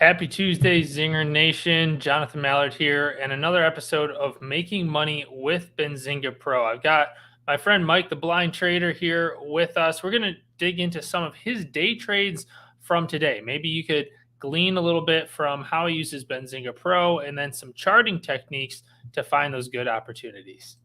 Happy Tuesday, Zinger Nation. Jonathan Mallard here, and another episode of Making Money with Benzinga Pro. I've got my friend Mike, the Blind Trader, here with us. We're going to dig into some of his day trades from today. Maybe you could glean a little bit from how he uses Benzinga Pro and then some charting techniques to find those good opportunities.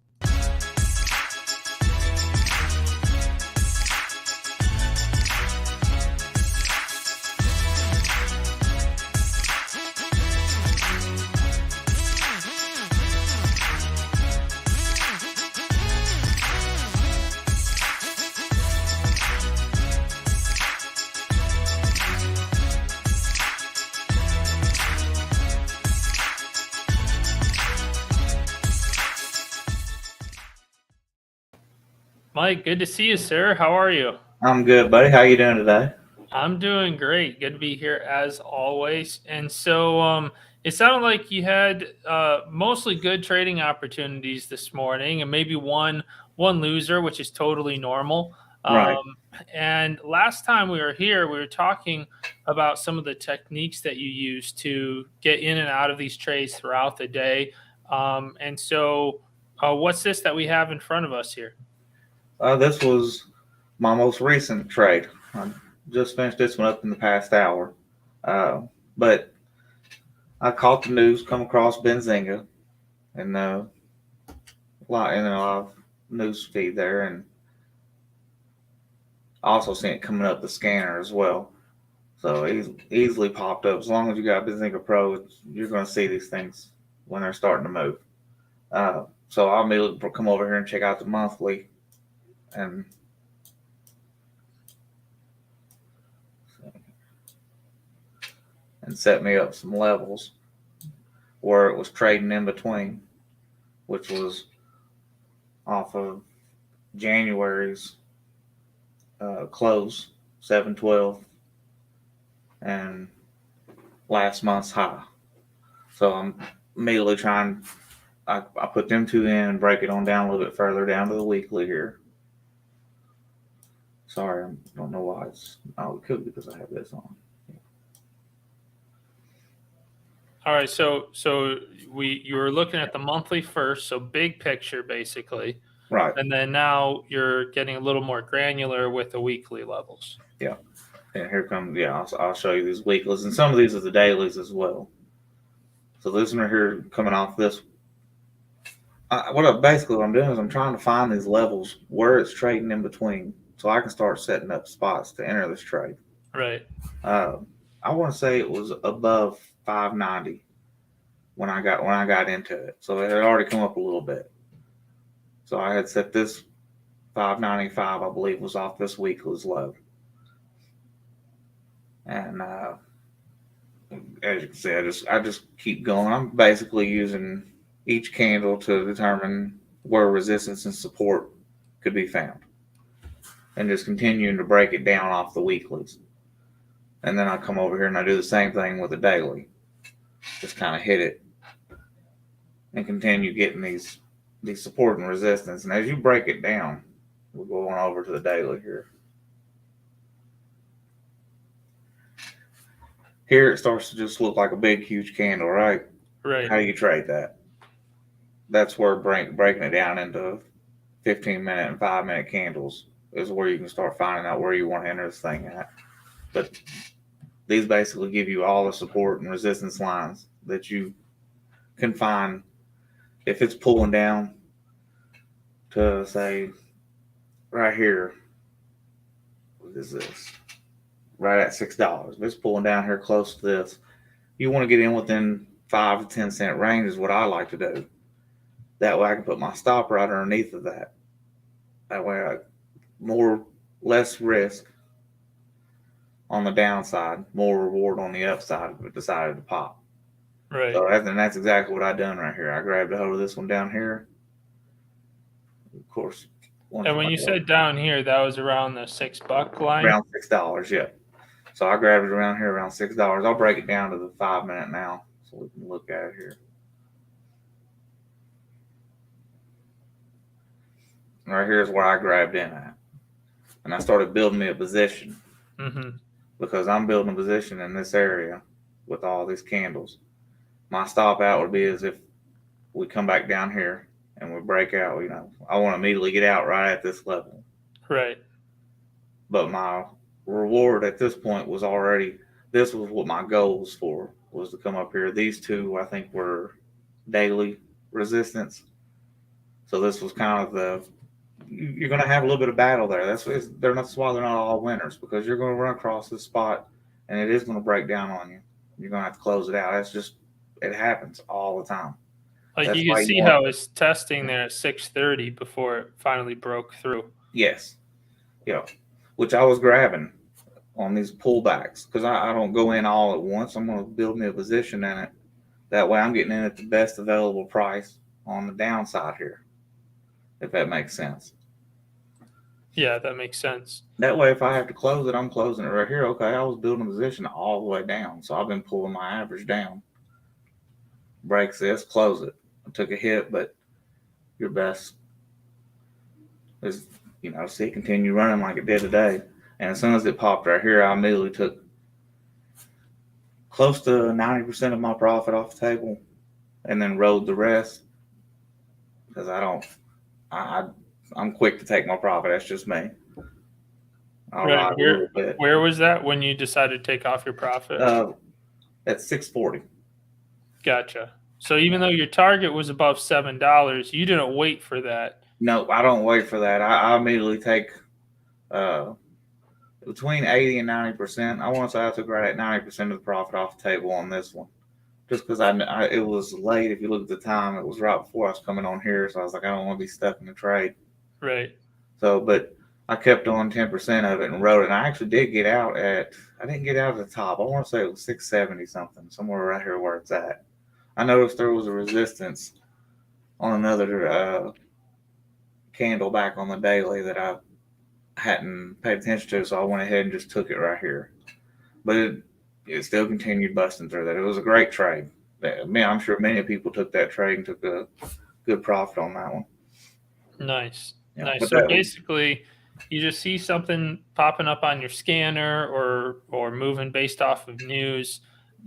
Mike, good to see you, sir. How are you? I'm good, buddy. How you doing today? I'm doing great. Good to be here as always. And so it sounded like you had mostly good trading opportunities this morning, and maybe one loser, which is totally normal. Right. And last time we were here, we were talking about some of the techniques that you use to get in and out of these trades throughout the day. And so what's this that we have in front of us here? This was my most recent trade. I just finished this one up in the past hour. But I caught the news come across Benzinga and a lot of news feed there, and also seen it coming up the scanner as well. So easily popped up. As long as you got Benzinga Pro, you're going to see these things when they're starting to move. So I'll immediately come over here and check out the monthly and set me up some levels where it was trading in between, which was off of January's close, 712, and last month's high. So I'm immediately trying, I put them two in and break it on down a little bit further down to the weekly here. Sorry, I don't know why it's, it could be because I have this on. All right, so you were looking at the monthly first, so big picture basically. Right. And then now you're getting a little more granular with the weekly levels. Yeah. And here comes, I'll show you these weeklies, and some of these are the dailies as well. So this one right here coming off this. What I'm doing is I'm trying to find these levels where it's trading in between, so I can start setting up spots to enter this trade. Right. I want to say it was above 590 when I got into it, so it had already come up a little bit. So I had set this 595, I believe, was off this weekly's low. And as you can see, I just keep going. I'm basically using each candle to determine where resistance and support could be found, and just continuing to break it down off the weeklies. And then I come over here and I do the same thing with the daily. Just kind of hit it and continue getting these support and resistance. And as you break it down, we'll go on over to the daily here. Here it starts to just look like a big, huge candle, right? Right. How do you trade that? That's where breaking it down into 15-minute and 5-minute candles is where you can start finding out where you want to enter this thing at. But these basically give you all the support and resistance lines that you can find. If it's pulling down to, say, right here, what is this? Right at $6. If it's pulling down here close to this, you want to get in within 5 to 10 cent range is what I like to do. That way I can put my stop right underneath of that. That way less risk on the downside, more reward on the upside if it decided to pop. Right. So that's exactly what I done right here. I grabbed a hold of this one down here. Of course. And when you said down here, that was around the $6 line? Around $6, yeah. So I grabbed it around here around $6. I'll break it down to the 5-minute now so we can look at it here. Right here is where I grabbed in at. And I started building me a position. Mm-hmm. Because I'm building a position in this area with all these candles. My stop out would be as if we come back down here and we break out. I want to immediately get out right at this level. Right. But my reward at this point was already. This was what my goal was to come up here. These two I think were daily resistance. So this was kind of you're going to have a little bit of battle there. That's why they're not all winners, because you're going to run across this spot and it is going to break down on you. You're going to have to close it out. That's just it happens all the time. Like That's you can why see how it's testing there at 6:30 before it finally broke through. Yes, yeah, which I was grabbing on these pullbacks because I don't go in all at once. I'm going to build me a position in it. That way, I'm getting in at the best available price on the downside here, if that makes sense. Yeah, that makes sense. That way, if I have to close it, I'm closing it right here. Okay, I was building a position all the way down, so I've been pulling my average down. Breaks this, close it. I took a hit, but your best is, see it continue running like it did today. And as soon as it popped right here, I immediately took close to 90% of my profit off the table and then rode the rest because I'm quick to take my profit. That's just me. I'll Right. ride a little bit. Where was that when you decided to take off your profit? At 640. Gotcha. So even though your target was above $7, you didn't wait for that. No, I don't wait for that. I immediately take between 80 and 90%. I want to say I took right at 90% of the profit off the table on this one. Just because it was late. If you look at the time, it was right before I was coming on here. So I was like, I don't want to be stuck in the trade. Right. So, but I kept on 10% of it and rode it. And I actually did get out I didn't get out at the top. I want to say it was 670 something, somewhere right here where it's at. I noticed there was a resistance on another candle back on the daily that I hadn't paid attention to. So I went ahead and just took it right here. But it still continued busting through that. It was a great trade. I'm sure many people took that trade and took a good profit on that one. Nice. Yeah, nice. So basically, you just see something popping up on your scanner or moving based off of news,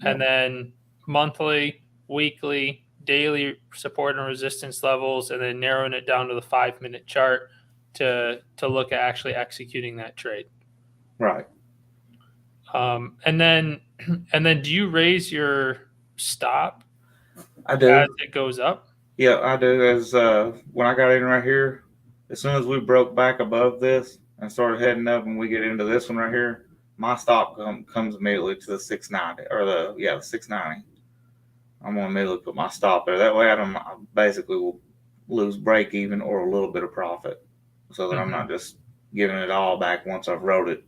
and then monthly, weekly, daily support and resistance levels, and then narrowing it down to the 5-minute chart to look at actually executing that trade. Right. And then do you raise your stop? I do. As it goes up? Yeah, I do. As when I got in right here, as soon as we broke back above this and started heading up, and we get into this one right here, my stop comes immediately to the 690 or the 690. I'm gonna immediately put my stop there. That way, I basically will lose break even or a little bit of profit, so that I'm not just giving it all back once I've rode it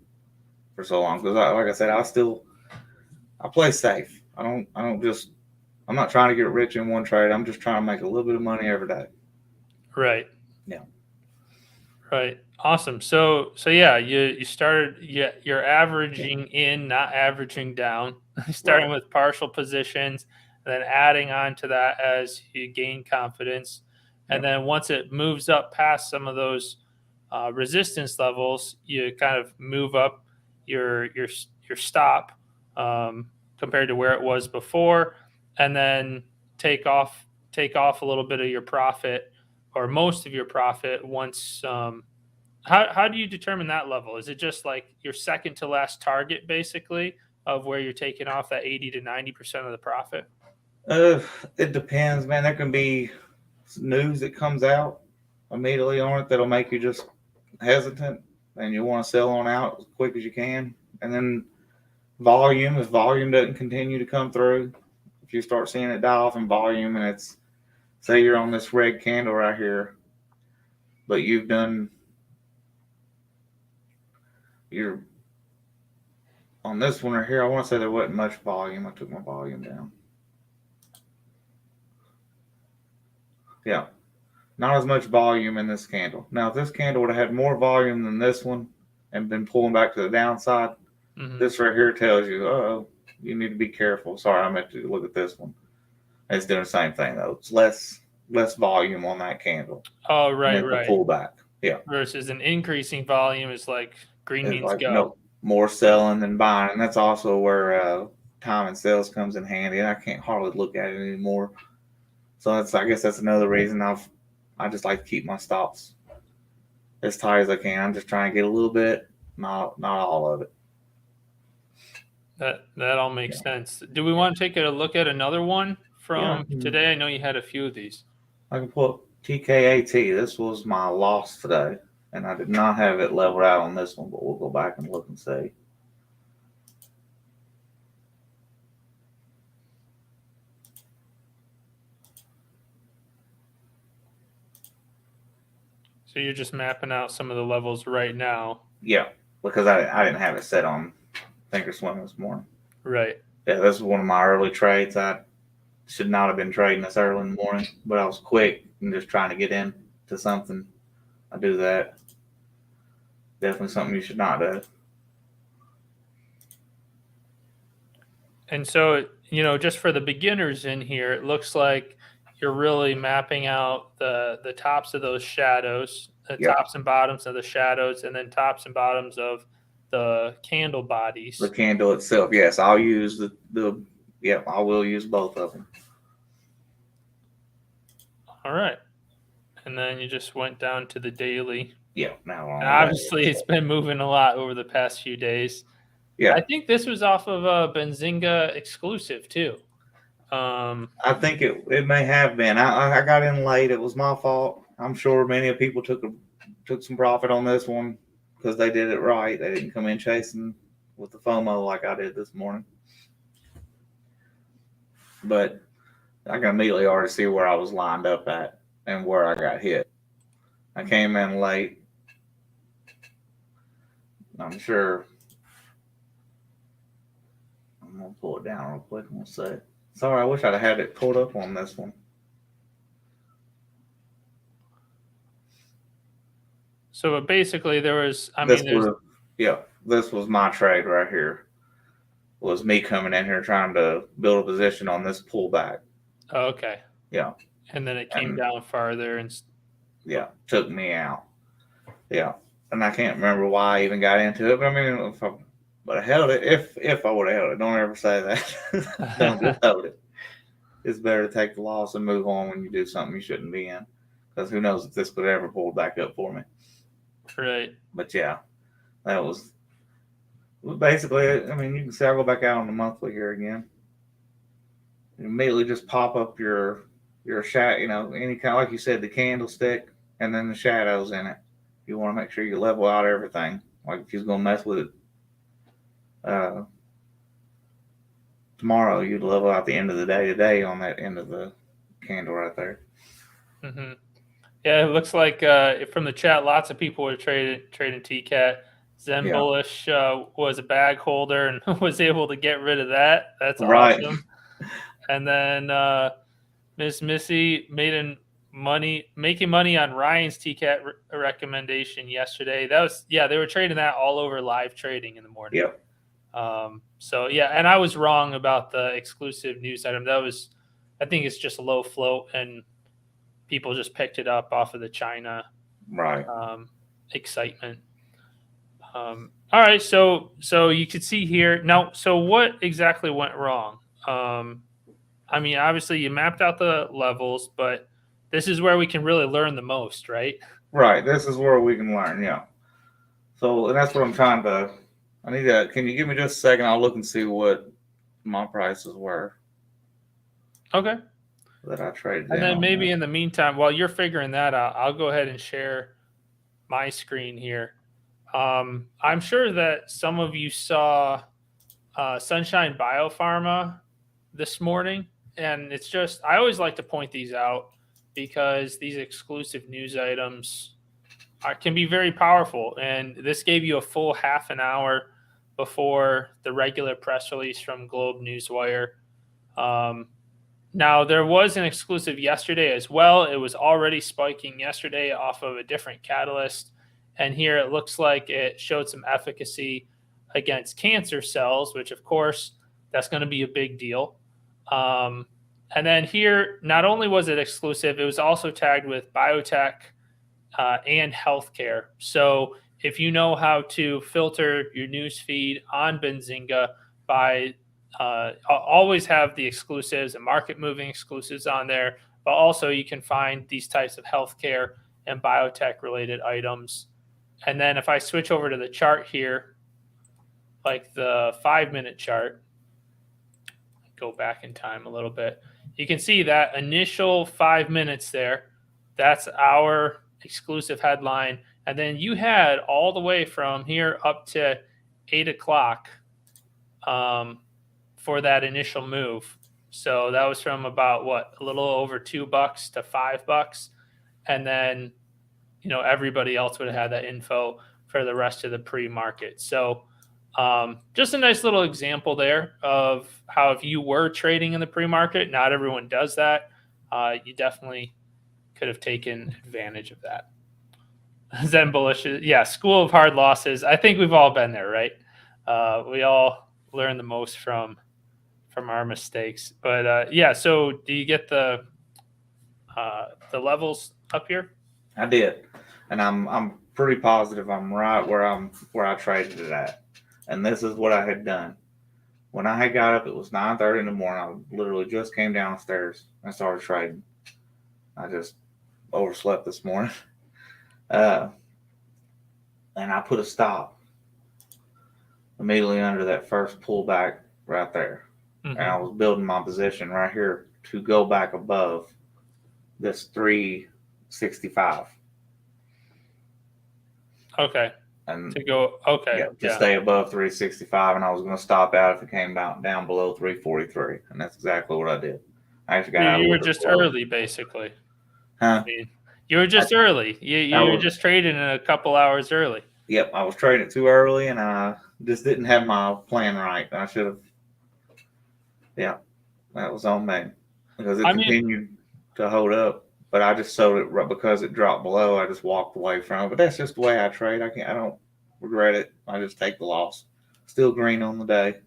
for so long. Because like I said, I play safe. I'm not trying to get rich in one trade. I'm just trying to make a little bit of money every day. Right. Yeah. Right. Awesome. So yeah, you started. You're averaging in, not averaging down. Starting with partial positions, and then adding on to that as you gain confidence, and then once it moves up past some of those resistance levels, you kind of move up your stop compared to where it was before, and then take off a little bit of your profit or most of your profit once. How do you determine that level? Is it just like your second to last target, basically, of where you're taking off that 80 to 90% of the profit? It depends, man. There can be news that comes out immediately on it that'll make you just hesitant and you want to sell on out as quick as you can. And then if volume doesn't continue to come through, if you start seeing it die off in volume, and it's, say you're on this red candle right here, but you're on this one right here, I want to say there wasn't much volume. I took my volume down. Yeah, not as much volume in this candle. Now, if this candle would have had more volume than this one and been pulling back to the downside, this right here tells you, you need to be careful. Sorry, I meant to look at this one. It's doing the same thing, though. It's less volume on that candle. Oh, right. The pullback. Yeah. Versus an increasing volume is like green means like, go. No, more selling than buying. And that's also where time and sales comes in handy, and I can't hardly look at it anymore. So I guess that's another reason I just like to keep my stops as tight as I can. I'm just trying to get a little bit, not all of it. That all makes sense. Do we want to take a look at another one from today? I know you had a few of these. I can pull up TKAT. This was my loss today, and I did not have it leveled out on this one, but we'll go back and look and see. So you're just mapping out some of the levels right now. Yeah, because I didn't have it set on Thinkorswim this morning. Right. Yeah, this is one of my early trades. I should not have been trading this early in the morning, but I was quick and just trying to get into something. I do that. Definitely something you should not do. And so, just for the beginners in here, it looks like you're really mapping out the tops of those shadows, the tops and bottoms of the shadows, and then tops and bottoms of the candle bodies. The candle itself, yes. I'll use I will use both of them. All right. And then you just went down to the daily. Yeah. Now obviously it's been moving a lot over the past few days. Yeah. I think this was off of a Benzinga exclusive too. I think it may have been. I got in late. It was my fault. I'm sure many people took some profit on this one because they did it right. They didn't come in chasing with the FOMO like I did this morning. But I can immediately already see where I was lined up at and where I got hit. I came in late. I'm sure. I'm going to pull it down real quick and we'll see. Sorry, I wish I'd have had it pulled up on this one. So but basically there was, this was my trade right here. Was me coming in here trying to build a position on this pullback. Oh, okay. Yeah. And then it came down farther and took me out. Yeah. And I can't remember why I even got into it, but I mean, but I held it. If I would have held it, don't ever say that. Don't just hold it. It's better to take the loss and move on when you do something you shouldn't be in, because who knows if this could ever pull back up for me. Right. But yeah, that was basically. I mean, you can see I'll go back out on the monthly here again. You immediately just pop up your shadow. Any kind, like you said, the candlestick and then the shadows in it. You want to make sure you level out everything. Like if you're going to mess with it tomorrow, you'd level out the end of the day today on that end of the candle right there. Mm-hmm. Yeah, it looks like from the chat, lots of people were trading TCAT. Zen Bullish was a bag holder and was able to get rid of that. That's awesome. And then Miss Missy making money on Ryan's TCAT recommendation yesterday. That was they were trading that all over live trading in the morning. Yep. And I was wrong about the exclusive news item. I think it's just low float and people just picked it up off of the China excitement. All right, so you could see here now. So what exactly went wrong? I mean, obviously you mapped out the levels, but this is where we can really learn the most, right? Right. This is where we can learn. Yeah. So, and that's what I'm trying to. I need to. Can you give me just a second? I'll look and see what my prices were. Okay. That I traded. And then maybe in the meantime, while you're figuring that out, I'll go ahead and share my screen here. I'm sure that some of you saw Sunshine Biopharma this morning. And it's just, I always like to point these out because these exclusive news items can be very powerful. And this gave you a full half an hour before the regular press release from Globe Newswire. Now, there was an exclusive yesterday as well. It was already spiking yesterday off of a different catalyst. And here it looks like it showed some efficacy against cancer cells, which, of course, that's going to be a big deal. And then here, not only was it exclusive, it was also tagged with biotech and healthcare. So if you know how to filter your news feed on Benzinga by always have the exclusives and market moving exclusives on there, but also you can find these types of healthcare and biotech related items. And then if I switch over to the chart here, like the 5-minute chart, go back in time a little bit, you can see that initial 5 minutes there, that's our exclusive headline. And then you had all the way from here up to 8 o'clock for that initial move. So that was from about a little over $2 to $5. And then, everybody else would have had that info for the rest of the pre-market. So just a nice little example there of how if you were trading in the pre-market, not everyone does that. You definitely could have taken advantage of that. Zen bullish, yeah, school of hard losses. I think we've all been there, right? We all learn the most from our mistakes. But yeah, so do you get the levels up here? I did, and I'm pretty positive I'm right where I traded it at. And this is what I had done. When I had got up, it was 9:30 in the morning. I literally just came downstairs and started trading. I just overslept this morning. And I put a stop immediately under that first pullback right there. Mm-hmm. And I was building my position right here to go back above this 365. Okay. And to go, okay. To stay above 365, and I was going to stop out if it came down below 343, and that's exactly what I did. I actually got out. You were just early, basically. Huh? I mean, you were just early. You were just trading a couple hours early. Yep, I was trading it too early, and I just didn't have my plan right. I should have. Yeah, that was on me because it continued to hold up, but I just sold it right because it dropped below. I just walked away from it. But that's just the way I trade. I don't regret it. I just take the loss. Still green on the day.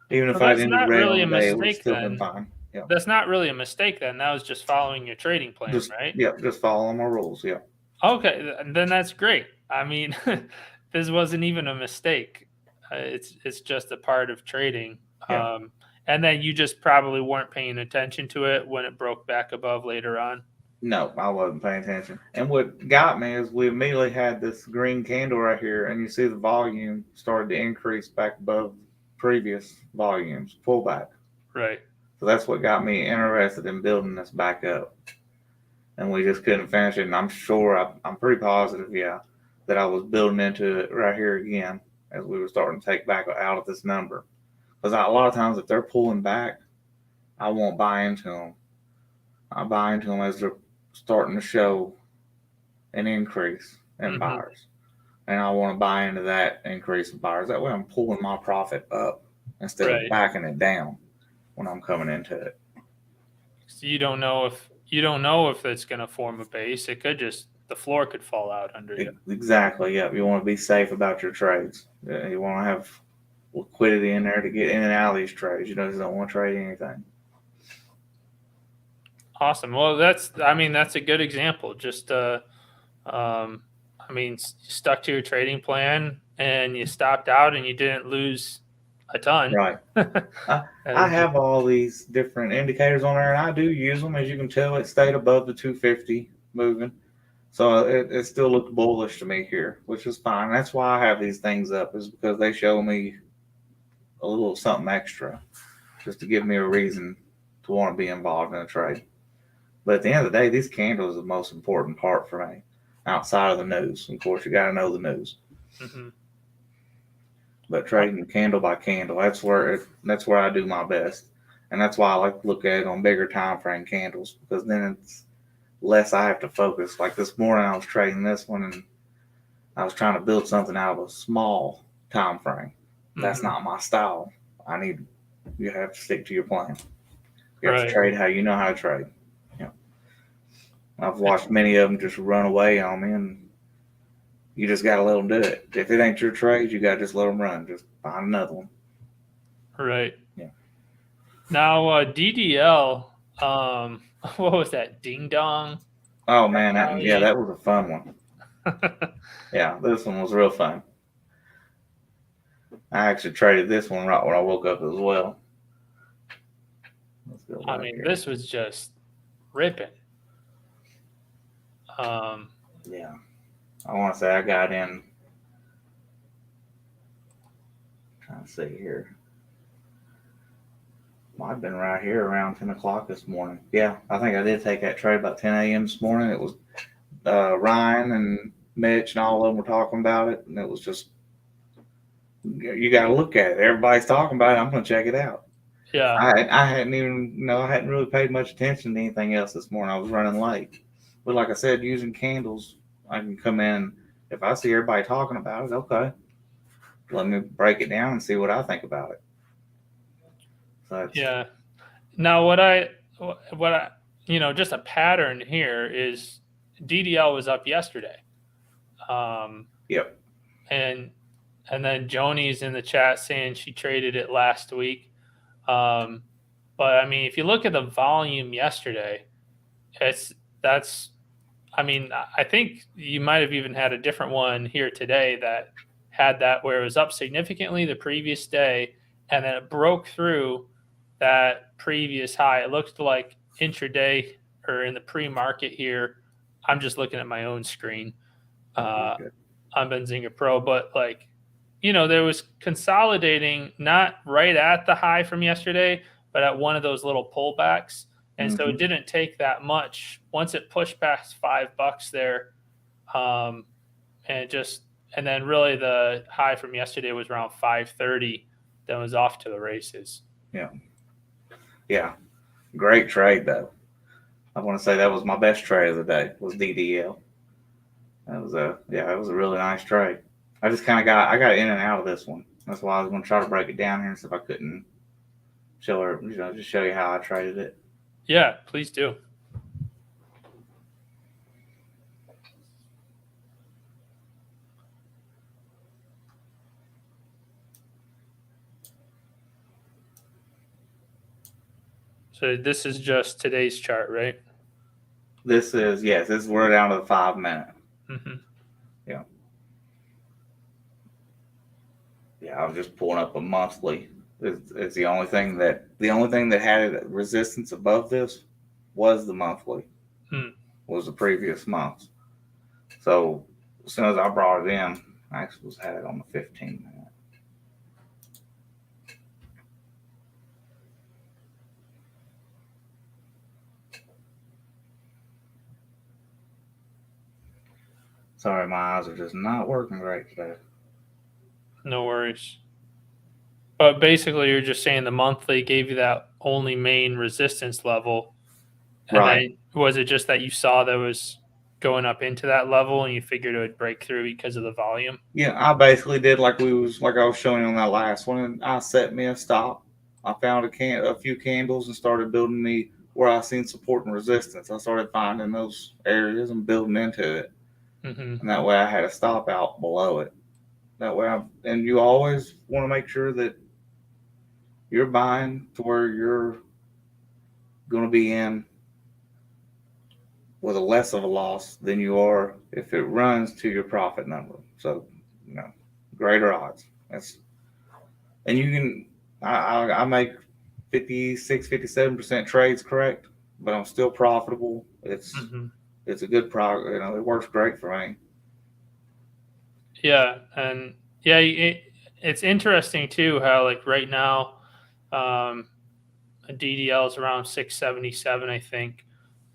Even if I ended red on the day, it would still been fine. Yeah. That's not really a mistake then. That was just following your trading plan, right? Yep, just following my rules. Yeah. Okay, then that's great. I mean, this wasn't even a mistake. It's just a part of trading. Yeah. And then you just probably weren't paying attention to it when it broke back above later on. No, I wasn't paying attention. And what got me is we immediately had this green candle right here, and you see the volume started to increase back above previous volumes, pullback. Right. So that's what got me interested in building this back up. And we just couldn't finish it. And I'm sure, I'm pretty positive, that I was building into it right here again as we were starting to take back out of this number. Because a lot of times if they're pulling back, I won't buy into them. I buy into them as they're starting to show an increase in buyers. And I want to buy into that increase in buyers. That way I'm pulling my profit up instead of backing it down when I'm coming into it. So you don't know if it's going to form a base. It could the floor could fall out under you. Exactly. Yeah. You want to be safe about your trades. You want to have liquidity in there to get in and out of these trades. You just don't want to trade anything. Awesome. Well, that's a good example. Just, stuck to your trading plan and you stopped out and you didn't lose a ton. Right. I have all these different indicators on there, and I do use them. As you can tell, it stayed above the 250 moving. So it still looked bullish to me here, which is fine. That's why I have these things up, is because they show me a little something extra just to give me a reason to want to be involved in a trade. But at the end of the day, these candles are the most important part for me outside of the news. Of course, you got to know the news. Mm-hmm. But trading candle by candle, that's where I do my best. And that's why I like to look at it on bigger time frame candles, because then it's less I have to focus. Like this morning, I was trading this one, and I was trying to build something out of a small time frame. That's not my style. You have to stick to your plan. You have to trade how you know how to trade. I've watched many of them just run away on me, and you just got to let them do it. If it ain't your trade, you got to just let them run. Just find another one. Right. Yeah. Now, DDL, what was that? Ding Dong? Oh, man. That was a fun one. Yeah, this one was real fun. I actually traded this one right when I woke up as well. I mean, this was just ripping. Yeah. I want to say I got in. Trying to see here. Might have been right here around 10 o'clock this morning. Yeah, I think I did take that trade about 10 a.m. this morning. It was Ryan and Mitch and all of them were talking about it, and it was just, you got to look at it. Everybody's talking about it. I'm going to check it out. Yeah. I hadn't even, I hadn't really paid much attention to anything else this morning. I was running late. But like I said, using candles, I can come in. If I see everybody talking about it, okay, let me break it down and see what I think about it. So yeah. Now, what I, just a pattern here is DDL was up yesterday. Yep. And then Joni's in the chat saying she traded it last week. But I mean, if you look at the volume yesterday, I think you might have even had a different one here today that had that where it was up significantly the previous day, and then it broke through that previous high. It looked like intraday or in the pre-market here. I'm just looking at my own screen on Benzinga Pro, but there was consolidating not right at the high from yesterday, but at one of those little pullbacks. And so it didn't take that much. Once it pushed past $5 there, and then really the high from yesterday was around 530. Then was off to the races. Yeah. Yeah. Great trade though. I want to say that was my best trade of the day was DDL. That was it was a really nice trade. I just kind of got in and out of this one. That's why I was going to try to break it down here and see if I couldn't show her, just show you how I traded it. Yeah, please do. So this is just today's chart, right? This is, yes, we're down to the 5 minute. Mm-hmm. Yeah. Yeah, I was just pulling up a monthly. It's the only thing that had resistance above this was the monthly. Was the previous month. So as soon as I brought it in, I actually had it on the 15 minute. Sorry, my eyes are just not working great today. No worries. But basically, you're just saying the monthly gave you that only main resistance level. And right. Then, was it just that you saw that was going up into that level and you figured it would break through because of the volume? Yeah, I basically did like I was showing you on that last one. And I set me a stop. I found a few candles and started building me where I seen support and resistance. I started finding those areas and building into it. Mm-hmm. And that way I had a stop out below it. That way and you always want to make sure that you're buying to where you're going to be in with a less of a loss than you are if it runs to your profit number. So, greater odds. And you can, I make 56, 57% trades correct, but I'm still profitable. It's a good product. It works great for me. Yeah. And yeah, it's interesting too, how right now, a DDL is around 677, I think.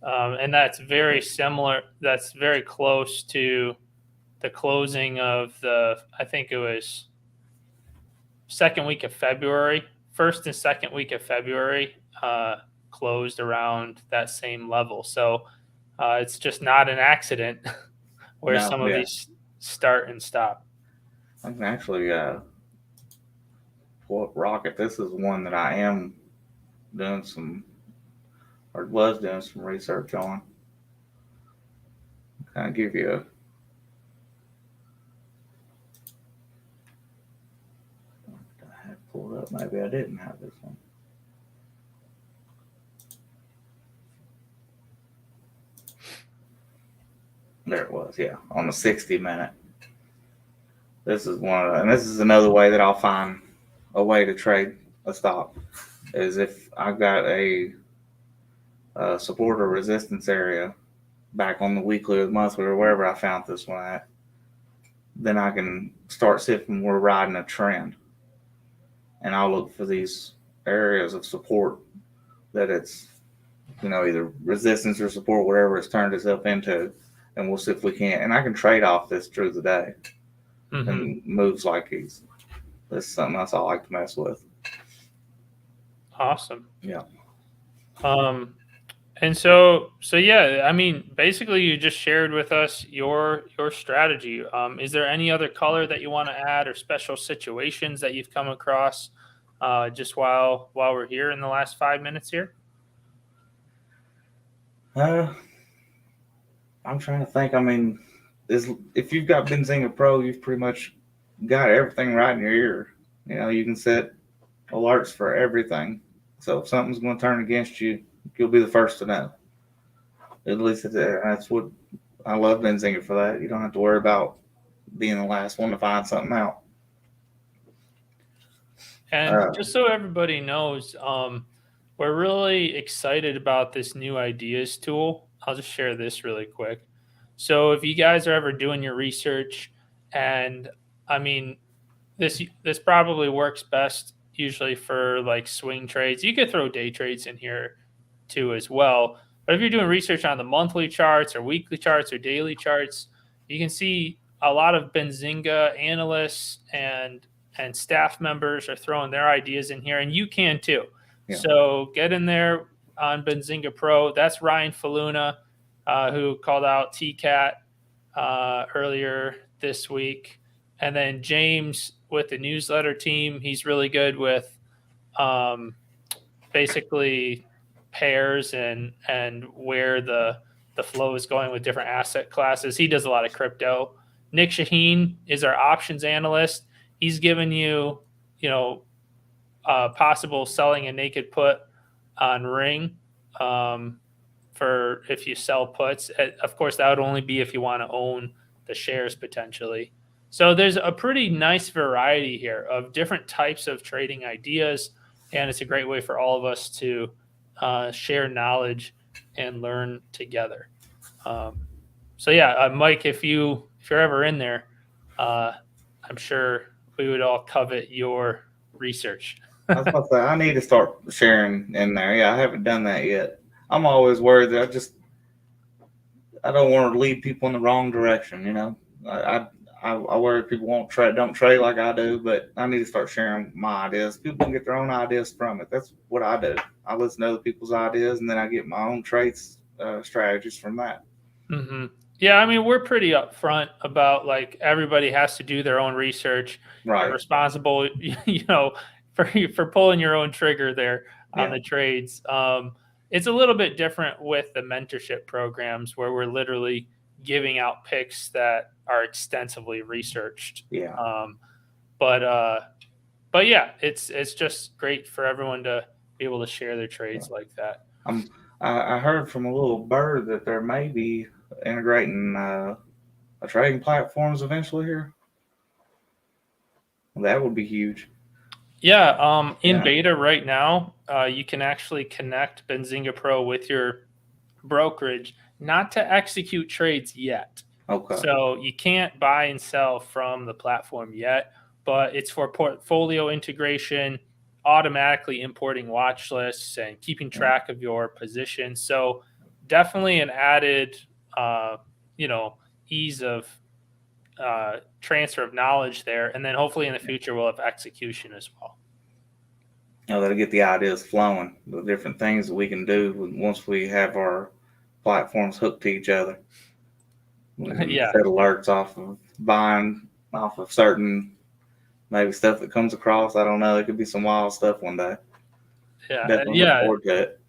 And that's very similar. That's very close to the closing of I think it was second week of February, first and second week of February, closed around that same level. So it's just not an accident where some of these start and stop. I can actually pull up Rocket. This is one that I am doing was doing some research on. Kind of give you I had pulled up. Maybe I didn't have this one. There it was, yeah, on the 60 minute. This is and this is another way that I'll find a way to trade a stop, is if I've got a support or resistance area back on the weekly or the monthly or wherever I found this one at, then I can start sifting we're riding a trend. And I'll look for these areas of support that it's, either resistance or support, whatever it's turned itself into, and we'll see if we can. And I can trade off this through the day and moves like these. That's something else I like to mess with. Awesome. Yeah. And so yeah, I mean, basically you just shared with us your strategy. Is there any other color that you want to add or special situations that you've come across just while we're here in the last 5 minutes here? I'm trying to think. I mean, if you've got Benzinga Pro, you've pretty much got everything right in your ear. You can set alerts for everything. So if something's going to turn against you, you'll be the first to know. At least that's what I love Benzinga for that. You don't have to worry about being the last one to find something out. And just so everybody knows, we're really excited about this new ideas tool. I'll just share this really quick. So if you guys are ever doing your research, and I mean, this probably works best usually for like swing trades. You could throw day trades in here too as well. But if you're doing research on the monthly charts or weekly charts or daily charts, you can see a lot of Benzinga analysts and staff members are throwing their ideas in here, and you can too. Yeah. So get in there on Benzinga Pro. That's Ryan Faluna, who called out TCAT earlier this week. And then James with the newsletter team, he's really good with basically pairs and where the flow is going with different asset classes. He does a lot of crypto. Nick Shaheen is our options analyst. He's given you, possible selling a naked put on Ring for if you sell puts. Of course, that would only be if you want to own the shares potentially. So there's a pretty nice variety here of different types of trading ideas, and it's a great way for all of us to share knowledge and learn together. So yeah, Mike, if you're ever in there, I'm sure we would all covet your research. I was about to say, I need to start sharing in there. Yeah, I haven't done that yet. I'm always worried that I don't want to lead people in the wrong direction. I worry people don't trade like I do, but I need to start sharing my ideas. People can get their own ideas from it. That's what I do. I listen to other people's ideas, and then I get my own trades strategies from that. Mm-hmm. Yeah, I mean, we're pretty upfront about like everybody has to do their own research. Right. You're responsible, for pulling your own trigger there on the trades. It's a little bit different with the mentorship programs where we're literally giving out picks that are extensively researched. Yeah. But yeah, it's just great for everyone to be able to share their trades like that. I heard from a little bird that there may be integrating a trading platforms eventually here. That would be huge. Yeah, in beta right now, you can actually connect Benzinga Pro with your brokerage, not to execute trades yet. Okay. So you can't buy and sell from the platform yet, but it's for portfolio integration, automatically importing watch lists and keeping track of your position. So definitely an added, ease of transfer of knowledge there. And then hopefully in the future, we'll have execution as well. That'll get the ideas flowing, the different things that we can do once we have our platforms hooked to each other. Yeah. Set alerts off of buying off of certain maybe stuff that comes across. I don't know. It could be some wild stuff one day. Yeah. Definitely look forward to it.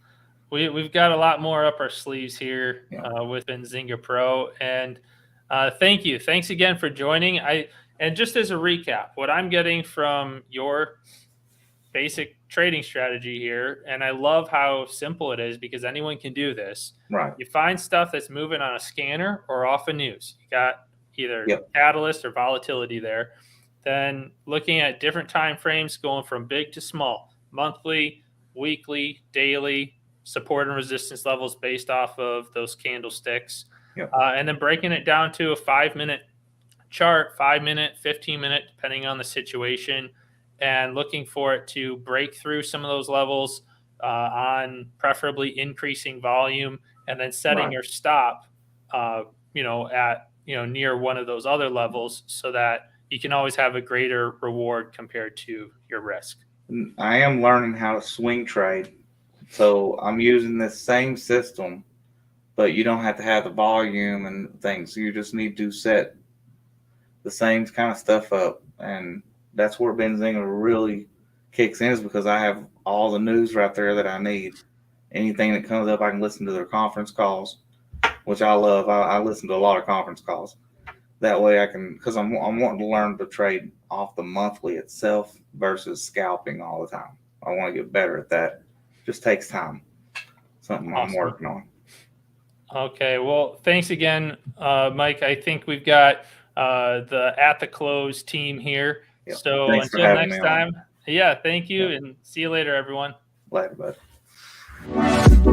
We've got a lot more up our sleeves here with Benzinga Pro. And thank you. Thanks again for joining. And just as a recap, what I'm getting from your basic trading strategy here, and I love how simple it is because anyone can do this. Right. You find stuff that's moving on a scanner or off a news. You got either catalyst or volatility there. Then looking at different time frames going from big to small, monthly, weekly, daily, support and resistance levels based off of those candlesticks. Yep. And then breaking it down to a 5-minute chart, 5-minute, 15-minute, depending on the situation, and looking for it to break through some of those levels on preferably increasing volume, and then setting your stop, at near one of those other levels, so that you can always have a greater reward compared to your risk. I am learning how to swing trade, so I'm using this same system, but you don't have to have the volume and things. You just need to set the same kind of stuff up, and that's where Benzinga really kicks in, is because I have all the news right there that I need. Anything that comes up, I can listen to their conference calls, which I love. I listen to a lot of conference calls. That way I can, because I'm wanting to learn to trade off the monthly itself versus scalping all the time. I want to get better at that. Just takes time. Something Awesome. I'm working on. Okay, well, thanks again, Mike. I think we've got the At the Close team here. Yep. So Thanks until next time, yeah, thank you, and see you later, everyone. Later, bud.